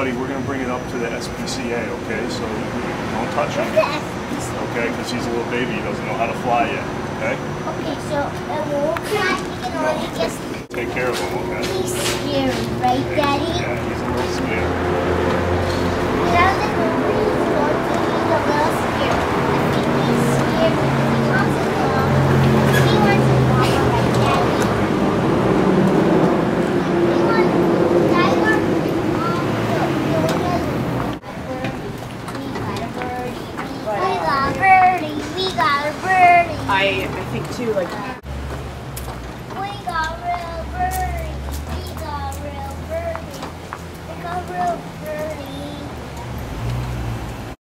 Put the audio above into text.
buddy, we're gonna bring it up to the SPCA, okay? So don't touch him, okay? Because he's a little baby, he doesn't know how to fly yet, okay? Okay, so we'll try to just take care of him, okay? He's scared, right, Daddy? Yeah, he's a little scared. He doesn't know where he's going to. He's a little scared. I think he's scared because he wants to go. He wants to go, right, Daddy? He wants to die or we got a birdie. I think too, like